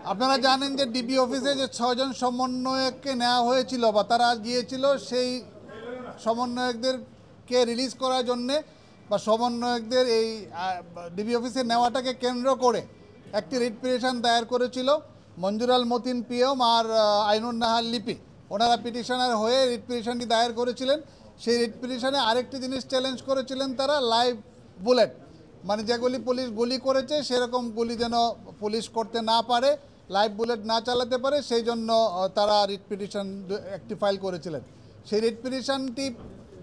আপনারা জানেন যে ডিবি অফিসে যে 6 জন সমন্বয়ককে নেওয়া হয়েছিল বা তারা গিয়েছিল সেই সমন্বয়কদেরকে রিলিজ করার জন্যে বা সমন্বয়কদের এই ডিবি অফিসে নেওয়াটাকে কেন্দ্র করে একটি রিট পিটিশন দায়ের করেছিল মঞ্জুরাল মতিন পিএম আর আইনুন নাহার লিপি। ওনারা পিটিশনার হয়ে রিট পিটিশনটি দায়ের করেছিলেন। সেই রিট পিটিশনে আরেকটি জিনিস চ্যালেঞ্জ করেছিলেন তারা, লাইভ বুলেট, মানে যেগুলি পুলিশ গুলি করেছে সেরকম গুলি যেন পুলিশ করতে না পারে, লাইভ বুলেট না চালাতে পারে, সেই জন্য তারা রিট পিটিশন একটি ফাইল করেছিলেন। সেই রিট পিটিশনটি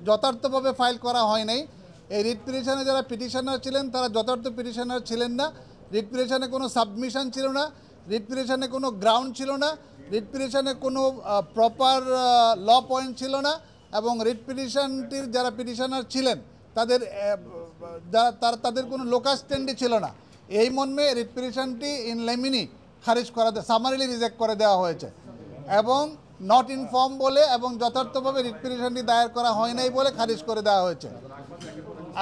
যথার্থভাবে ফাইল করা হয় নাই। এই রিট পিটিশনে যারা পিটিশনার ছিলেন তারা যথার্থ পিটিশনার ছিলেন না। রিট পিটিশনে কোনো সাবমিশন ছিল না, রিট পিটিশনে কোনো গ্রাউন্ড ছিল না, রিট পিটিশনে কোনো প্রপার ল পয়েন্ট ছিল না, এবং রিট পিটিশনটির যারা পিটিশনার ছিলেন তাদের কোনো লোকাল স্ট্যান্ডই ছিল না। এই মর্মে রিট পিটিশনটি ইন লেমিনি খারিজ করা, সামারিলি রিজেক্ট করে দেওয়া হয়েছে এবং নট ইনফর্ম বলে এবং যথার্থভাবে রিট পিটিশনটি দায়ের করা হয় নাই বলে খারিজ করে দেওয়া হয়েছে।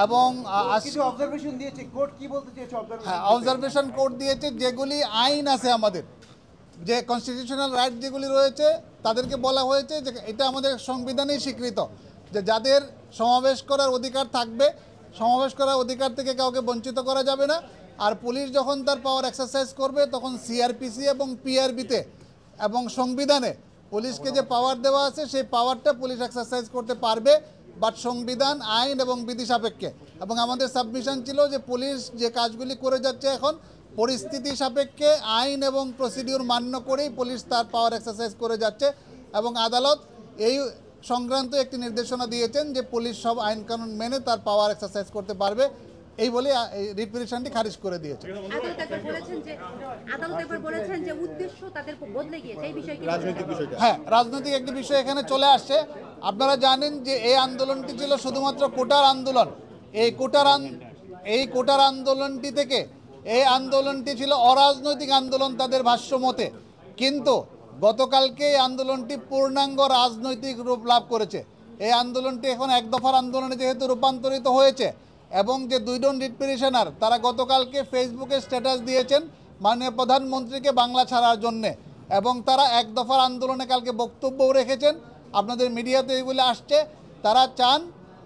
এবং অবজারভেশন কোর্ট দিয়েছে যেগুলি আইন আছে, আমাদের যে কনস্টিটিউশনাল রাইট যেগুলি রয়েছে তাদেরকে বলা হয়েছে যে এটা আমাদের সংবিধানেই স্বীকৃত যে যাদের সমাবেশ করার অধিকার থাকবে, সমাবেশ করার অধিকার থেকে কাউকে বঞ্চিত করা যাবে না। আর পুলিশ যখন তার পাওয়ার এক্সারসাইজ করবে তখন সিআরপিসি এবং পিআরবিতে এবং সংবিধানে পুলিশকে যে পাওয়ার দেওয়া আছে সেই পাওয়ারটা পুলিশ এক্সারসাইজ করতে পারবে, বাট সংবিধান, আইন এবং বিধি সাপেক্ষে। এবং আমাদের সাবমিশন ছিল যে পুলিশ যে কাজগুলি করে যাচ্ছে এখন পরিস্থিতি সাপেক্ষে আইন এবং প্রসিডিউর মান্য করেই পুলিশ তার পাওয়ার এক্সারসাইজ করে যাচ্ছে, এবং আদালত এই সংক্রান্ত একটি নির্দেশনা দিয়েছেন যে পুলিশ সব আইন কানুন মেনে তার পাওয়ার এক্সারসাইজ করতে পারবে, এই বলে রিট পিটিশনটি খারিজ করে দিয়েছে। হ্যাঁ, রাজনৈতিক একটি বিষয় এখানে চলে আসছে। আপনারা জানেন যে এই আন্দোলনটি ছিল শুধুমাত্র কোটার আন্দোলন। এই কোটার আন্দোলনটি থেকে এই আন্দোলনটি ছিল অরাজনৈতিক আন্দোলন তাদের ভাষ্য মতে, কিন্তু গতকালকে এই আন্দোলনটি পূর্ণাঙ্গ রাজনৈতিক রূপ লাভ করেছে। এই আন্দোলনটি এখন এক দফার আন্দোলনে যেহেতু রূপান্তরিত হয়েছে, এবং যে 2 জন রিট পিটিশনার তারা গতকালকে ফেসবুকে স্ট্যাটাস দিয়েছেন মাননীয় প্রধানমন্ত্রীকে বাংলা ছাড়ার জন্যে, এবং তারা এক দফার আন্দোলনে কালকে বক্তব্যও রেখেছেন, আপনাদের মিডিয়াতে এগুলো আসছে। তারা চান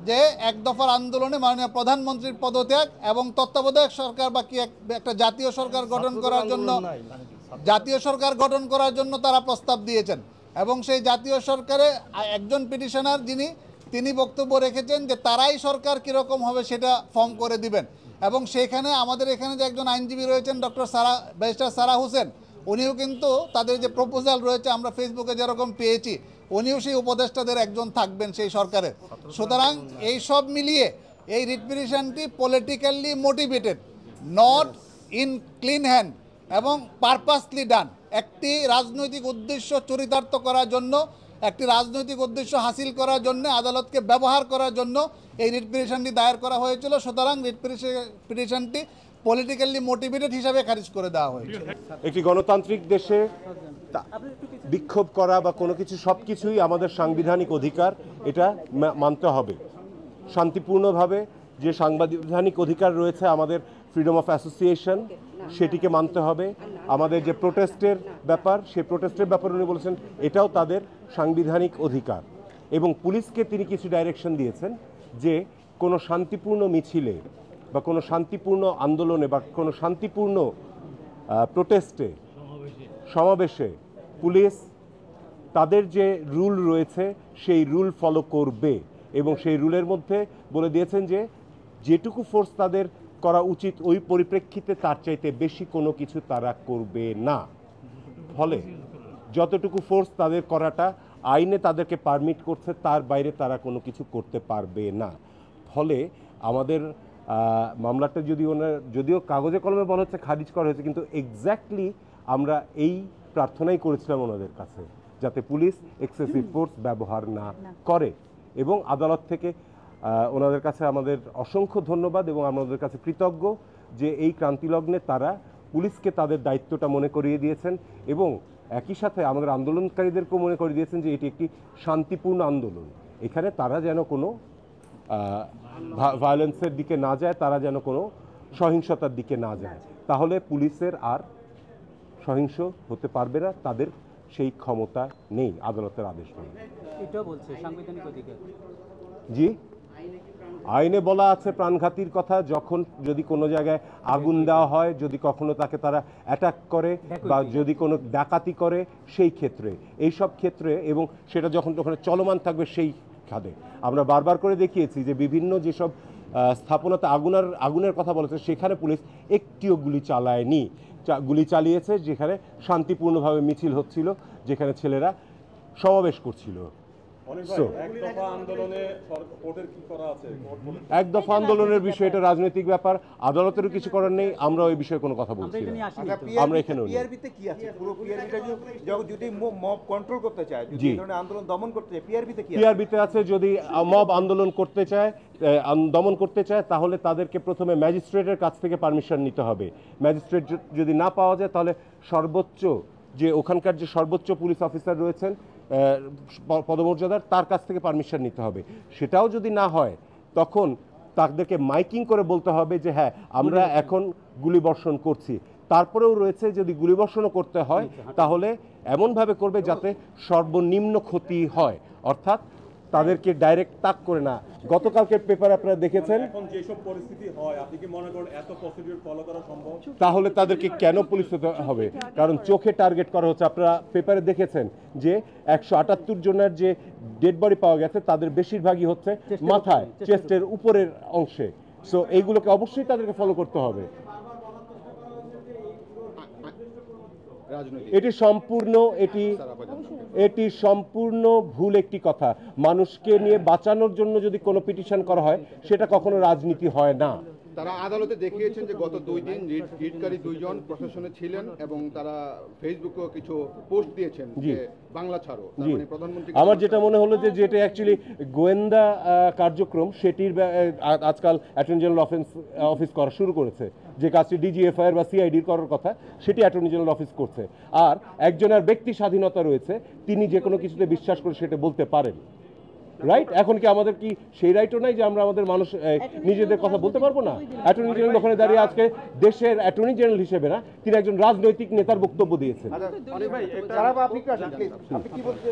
যে এক দফার আন্দোলনে মাননীয় প্রধানমন্ত্রীর পদত্যাগ এবং তত্ত্বাবধায়ক সরকার বা কি একটা জাতীয় সরকার গঠন করার জন্য তারা প্রস্তাব দিয়েছেন। এবং সেই জাতীয় সরকারে একজন পিটিশনার তিনি বক্তব্য রেখেছেন যে তারাই সরকার কীরকম হবে সেটা ফর্ম করে দিবেন। এবং সেইখানে আমাদের এখানে যে একজন আইনজীবী রয়েছেন ব্যারিস্টার সারা হোসেন, উনিও কিন্তু তাদের যে প্রপোজাল রয়েছে আমরা ফেসবুকে যেরকম পেয়েছি, উনিও সেই উপদেষ্টাদের একজন থাকবেন সেই সরকারের। সুতরাং এই সব মিলিয়ে এই রিট পিটিশনটি politically motivated, not in clean hand এবং পারপাসলি ডান। একটি রাজনৈতিক উদ্দেশ্য চরিতার্থ করার জন্য, একটি রাজনৈতিক উদ্দেশ্য হাসিল করার জন্য, আদালতকে ব্যবহার করার জন্য এই রিট পিটিশনটি দায়ের করা হয়েছিল। সুতরাং রিট পিটিশনটি পলিটিক্যালি মোটিভেটেড হিসাবে খারিজ করে দেওয়া হয়েছে। একটি গণতান্ত্রিক দেশে বিক্ষোভ করা বা কোনো কিছু, সব কিছুই আমাদের সাংবিধানিক অধিকার, এটা মানতে হবে। শান্তিপূর্ণভাবে যে সাংবিধানিক অধিকার রয়েছে আমাদের, ফ্রিডম অফ অ্যাসোসিয়েশন, সেটিকে মানতে হবে। আমাদের যে প্রোটেস্টের ব্যাপার, সেই প্রোটেস্টের ব্যাপারে উনি বলেছেন এটাও তাদের সাংবিধানিক অধিকার। এবং পুলিশকে তিনি কিছু ডাইরেকশন দিয়েছেন যে কোনো শান্তিপূর্ণ মিছিলে বা কোনো শান্তিপূর্ণ আন্দোলনে বা কোনো শান্তিপূর্ণ প্রোটেস্টে, সমাবেশে পুলিশ তাদের যে রুল রয়েছে সেই রুল ফলো করবে, এবং সেই রুলের মধ্যে বলে দিয়েছেন যে যেটুকু ফোর্স তাদের করা উচিত ওই পরিপ্রেক্ষিতে তার চাইতে বেশি কোনো কিছু তারা করবে না। ফলে যতটুকু ফোর্স তাদের করাটা আইনে তাদেরকে পারমিট করছে তার বাইরে তারা কোনো কিছু করতে পারবে না। ফলে আমাদের মামলাটা যদিও কাগজে কলমে বলা হচ্ছে খারিজ করা হয়েছে, কিন্তু এক্স্যাক্টলি আমরা এই প্রার্থনাই করেছিলাম ওনাদের কাছে যাতে পুলিশ এক্সেসিভ ফোর্স ব্যবহার না করে। এবং আদালত থেকে ওনাদের কাছে আমাদের অসংখ্য ধন্যবাদ এবং আমাদের কাছে কৃতজ্ঞ যে এই ক্রান্তিলগ্নে তারা পুলিশকে তাদের দায়িত্বটা মনে করিয়ে দিয়েছেন, এবং একই সাথে আমাদের আন্দোলনকারীদেরকেও মনে করিয়ে দিয়েছেন যে এটি একটি শান্তিপূর্ণ আন্দোলন। এখানে তারা যেন কোনো ভায়োলেন্সের দিকে না যায়, তারা যেন কোনো সহিংসতার দিকে না যায়, তাহলে পুলিশের আর সহিংস হতে পারবে না, তাদের সেই ক্ষমতা নেই আদালতের আদেশ নেই। এটাও বলছে সাংবিধানিক অধিকার। জি, আইনে বলা আছে প্রাণঘাতীর কথা, যখন যদি কোনো জায়গায় আগুন দেওয়া হয়, যদি কখনো তাকে তারা অ্যাটাক করে বা যদি কোনো ডাকাতি করে, সেই ক্ষেত্রে, এই সব ক্ষেত্রে, এবং সেটা যখন ওখানে চলমান থাকবে সেই খাদে আমরা বারবার করে দেখিয়েছি যে বিভিন্ন যেসব স্থাপনাতে আগুনের কথা বলেছে সেখানে পুলিশ একটিও গুলি চালায়নি। গুলি চালিয়েছে যেখানে শান্তিপূর্ণভাবে মিছিল হচ্ছিল, যেখানে ছেলেরা সমাবেশ করছিল। এক দফা আন্দোলনের বিষয়, এটা রাজনৈতিক ব্যাপার, আদালতেরও কিছু করার নেই, আমরা ওই বিষয়ে কোনো কথা বলছি না। আমরা এখানে পিআরবিতে কি আছে? পুরো পিআরবিটা যদি মব কন্ট্রোল করতে চায়, যদি এই ধরনের আন্দোলন দমন করতে চায়, পিআরবিতে কি আছে? পিআরবিতে আছে যদি মব আন্দোলন করতে চায়, দমন করতে চায়, তাহলে তাদেরকে প্রথমে ম্যাজিস্ট্রেটের কাছ থেকে পারমিশন নিতে হবে। ম্যাজিস্ট্রেট যদি না পাওয়া যায়, তাহলে সর্বোচ্চ যে ওখানকার যে সর্বোচ্চ পুলিশ অফিসার রয়েছেন পদমর্যাদার, তার কাছ থেকে পারমিশন নিতে হবে। সেটাও যদি না হয়, তখন তাদেরকে মাইকিং করে বলতে হবে যে হ্যাঁ আমরা এখন গুলিবর্ষণ করছি। তারপরেও রয়েছে যদি গুলিবর্ষণও করতে হয় তাহলে এমনভাবে করবে যাতে সর্বনিম্ন ক্ষতি হয়, অর্থাৎ তাদেরকে ডাইরেক্ট তাক করে না। গতকালকের পেপার আপনারা দেখেছেন, এখন যেসব পরিস্থিতি হয়, আপনি কি মনে করেন এত প্রসিডিউর ফলো করা সম্ভব? তাহলে তাদেরকে কেন পুলিশ হতে হবে? কারণ চোখে টার্গেট করা হচ্ছে। আপনারা পেপারে দেখেছেন যে 178 জনের যে ডেড বডি পাওয়া গেছে, তাদের বেশিরভাগই হচ্ছে মাথায়, চেস্টের উপরের অংশে। সো এইগুলোকে অবশ্যই তাদেরকে ফলো করতে হবে। এটি সম্পূর্ণ ভুল একটি কথা। মানুষকে নিয়ে বাঁচানোর জন্য যদি কোনো পিটিশন করা হয়, সেটা কখনো রাজনীতি হয় না। তারা আদালতে দেখিয়েছেন যে গত 2 দিন রিটকারী 2 জন প্রশাসনে ছিলেন এবং তারা ফেসবুকেও কিছু পোস্ট দিয়েছেন যে বাংলা ছাড়ো। জি, মানে প্রধানমন্ত্রী, আমার যেটা মনে হলো যে যেটা অ্যাকচুয়ালি গোয়েন্দা কার্যক্রম, সেটির আজকাল অ্যাটর্নি জেনারেল অফিস করা শুরু করেছে। যে কাজটি ডিজিএফআইআর বা সিআইডির করার কথা, সেটি অ্যাটর্নি জেনারেল অফিস করছে। আর একজনের ব্যক্তি স্বাধীনতা রয়েছে, তিনি যে কোনো কিছুতে বিশ্বাস করে সেটা বলতে পারেন, রাইট? এখন কি আমাদের কি সেই রাইটও নাই যে আমরা আমাদের মানুষ নিজেদের কথা বলতে পারবো না? অ্যাটর্নি জেনারেল ওখানে দাঁড়িয়ে আজকে দেশের অ্যাটর্নি জেনারেল হিসেবে না, তিনি একজন রাজনৈতিক নেতার বক্তব্য দিয়েছেন। আপনি কি বলতে